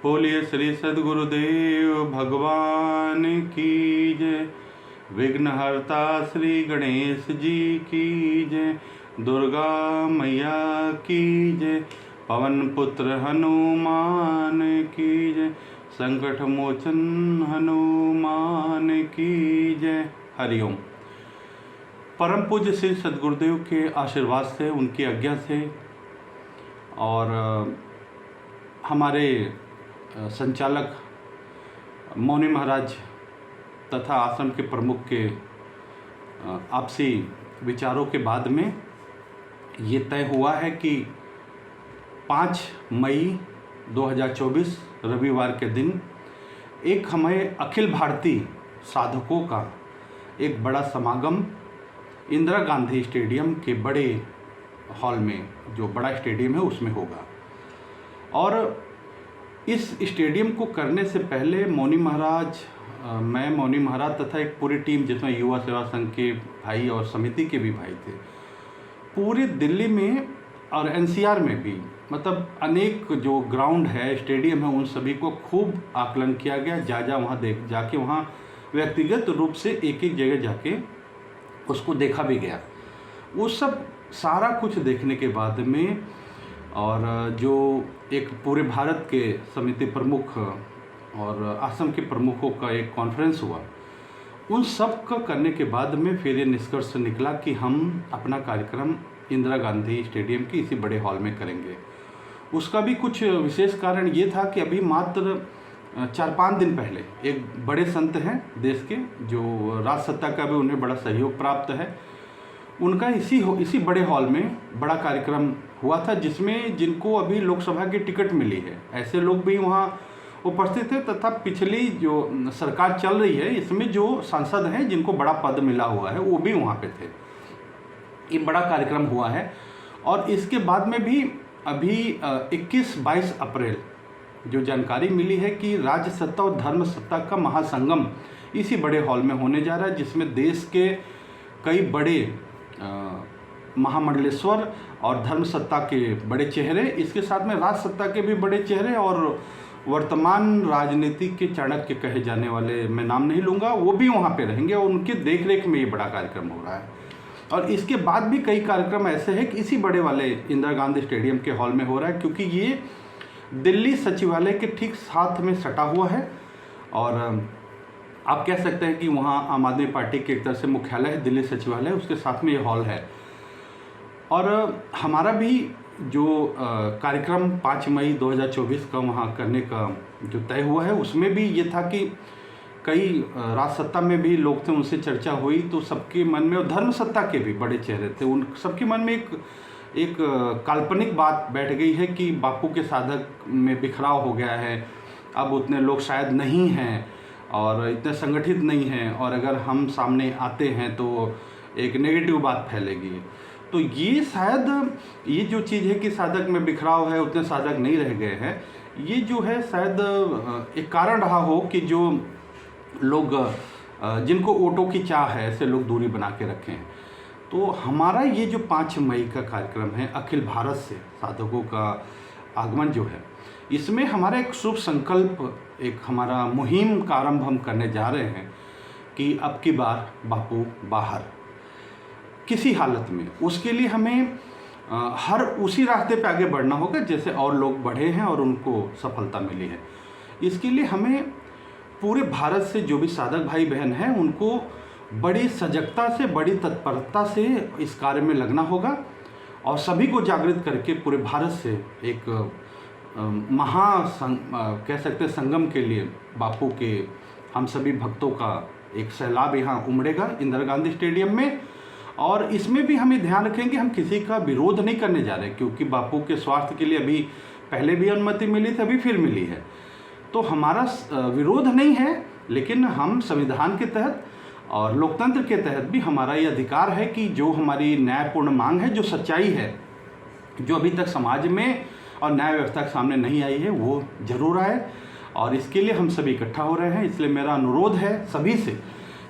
बोलिए श्री सद्गुरुदेव भगवान की जय। विघ्नहर्ता श्री गणेश जी की जय। दुर्गा मैया की जय। पवन पुत्र हनुमान की जय। संकट मोचन हनुमान की जय। हरिओम। परम पूज्य श्री सद्गुरुदेव के आशीर्वाद से, उनकी आज्ञा से और हमारे संचालक मौनी महाराज तथा आश्रम के प्रमुख के आपसी विचारों के बाद में ये तय हुआ है कि 5 मई 2024 रविवार के दिन एक हमें अखिल भारतीय साधकों का एक बड़ा समागम इंदिरा गांधी स्टेडियम के बड़े हॉल में, जो बड़ा स्टेडियम है उसमें होगा। और इस स्टेडियम को करने से पहले मौनी महाराज, मैं मौनी महाराज तथा एक पूरी टीम जिसमें युवा सेवा संघ के भाई और समिति के भी भाई थे, पूरे दिल्ली में और एनसीआर में भी, मतलब अनेक जो ग्राउंड है, स्टेडियम है, उन सभी को खूब आकलन किया गया। जाके वहाँ व्यक्तिगत रूप से एक एक जगह जाके उसको देखा भी गया। वो सब सारा कुछ देखने के बाद में, और जो एक पूरे भारत के समिति प्रमुख और आश्रम के प्रमुखों का एक कॉन्फ्रेंस हुआ, उन सब का करने के बाद में फिर ये निष्कर्ष निकला कि हम अपना कार्यक्रम इंदिरा गांधी स्टेडियम की इसी बड़े हॉल में करेंगे। उसका भी कुछ विशेष कारण ये था कि अभी मात्र 4-5 दिन पहले एक बड़े संत हैं देश के, जो राज सत्ता का भी उन्हें बड़ा सहयोग प्राप्त है, उनका इसी बड़े हॉल में बड़ा कार्यक्रम हुआ था, जिसमें जिनको अभी लोकसभा की टिकट मिली है ऐसे लोग भी वहाँ उपस्थित थे, तथा पिछली जो सरकार चल रही है इसमें जो सांसद हैं जिनको बड़ा पद मिला हुआ है वो भी वहाँ पे थे। ये बड़ा कार्यक्रम हुआ है। और इसके बाद में भी अभी 21-22 अप्रैल जो जानकारी मिली है कि राज्य सत्ता और धर्म सत्ता का महासंगम इसी बड़े हॉल में होने जा रहा है, जिसमें देश के कई बड़े महामंडलेश्वर और धर्म सत्ता के बड़े चेहरे, इसके साथ में राज सत्ता के भी बड़े चेहरे और वर्तमान राजनीति के चाणक्य कहे जाने वाले, मैं नाम नहीं लूँगा, वो भी वहाँ पे रहेंगे और उनके देखरेख में ये बड़ा कार्यक्रम हो रहा है। और इसके बाद भी कई कार्यक्रम ऐसे हैं कि इसी बड़े वाले इंदिरा गांधी स्टेडियम के हॉल में हो रहा है, क्योंकि ये दिल्ली सचिवालय के ठीक साथ में सटा हुआ है। और आप कह सकते हैं कि वहाँ आम आदमी पार्टी के एक तरह से मुख्यालय है, दिल्ली सचिवालय, उसके साथ में ये हॉल है। और हमारा भी जो कार्यक्रम 5 मई 2024 का वहाँ करने का जो तय हुआ है, उसमें भी ये था कि कई राज सत्ता में भी लोग थे, उनसे चर्चा हुई तो सबके मन में, और धर्म सत्ता के भी बड़े चेहरे थे, उन सबके मन में एक काल्पनिक बात बैठ गई है कि बापू के साधक में बिखराव हो गया है, अब उतने लोग शायद नहीं हैं और इतने संगठित नहीं हैं, और अगर हम सामने आते हैं तो एक नेगेटिव बात फैलेगी। तो ये शायद ये जो चीज़ है कि साधक में बिखराव है, उतने साधक नहीं रह गए हैं, ये जो है शायद एक कारण रहा हो कि जो लोग जिनको वोटों की चाह है ऐसे लोग दूरी बना के रखें। तो हमारा ये जो 5 मई का कार्यक्रम है, अखिल भारत से साधकों का आगमन जो है, इसमें हमारा एक शुभ संकल्प, एक हमारा मुहिम का आरंभ हम करने जा रहे हैं कि अब की बार बापू बाहर, किसी हालत में। उसके लिए हमें हर उसी रास्ते पे आगे बढ़ना होगा जैसे और लोग बढ़े हैं और उनको सफलता मिली है। इसके लिए हमें पूरे भारत से जो भी साधक भाई बहन हैं उनको बड़ी सजगता से, बड़ी तत्परता से इस कार्य में लगना होगा, और सभी को जागृत करके पूरे भारत से एक कह सकते हैं संगम के लिए बापू के हम सभी भक्तों का एक सैलाब यहाँ उमड़ेगा इंदिरा गांधी स्टेडियम में। और इसमें भी हमें ध्यान रखेंगे, हम किसी का विरोध नहीं करने जा रहे, क्योंकि बापू के स्वास्थ्य के लिए अभी पहले भी अनुमति मिली थी, अभी फिर मिली है, तो हमारा विरोध नहीं है। लेकिन हम संविधान के तहत और लोकतंत्र के तहत भी हमारा ये अधिकार है कि जो हमारी न्यायपूर्ण मांग है, जो सच्चाई है, जो अभी तक समाज में और न्याय व्यवस्था के सामने नहीं आई है, वो जरूर आए। और इसके लिए हम सभी इकट्ठा हो रहे हैं। इसलिए मेरा अनुरोध है सभी से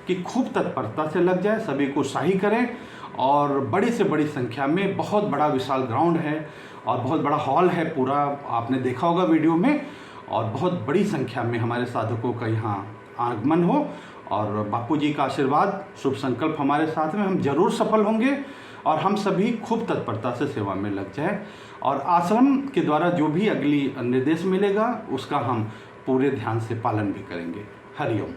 कि खूब तत्परता से लग जाए, सभी को शाही करें, और बड़ी से बड़ी संख्या में, बहुत बड़ा विशाल ग्राउंड है और बहुत बड़ा हॉल है पूरा, आपने देखा होगा वीडियो में, और बहुत बड़ी संख्या में हमारे साधकों का यहाँ आगमन हो और बापू जी का आशीर्वाद, शुभ संकल्प हमारे साथ में, हम जरूर सफल होंगे और हम सभी खूब तत्परता से सेवा में लग जाए और आश्रम के द्वारा जो भी अगली निर्देश मिलेगा उसका हम पूरे ध्यान से पालन भी करेंगे। हरिओम।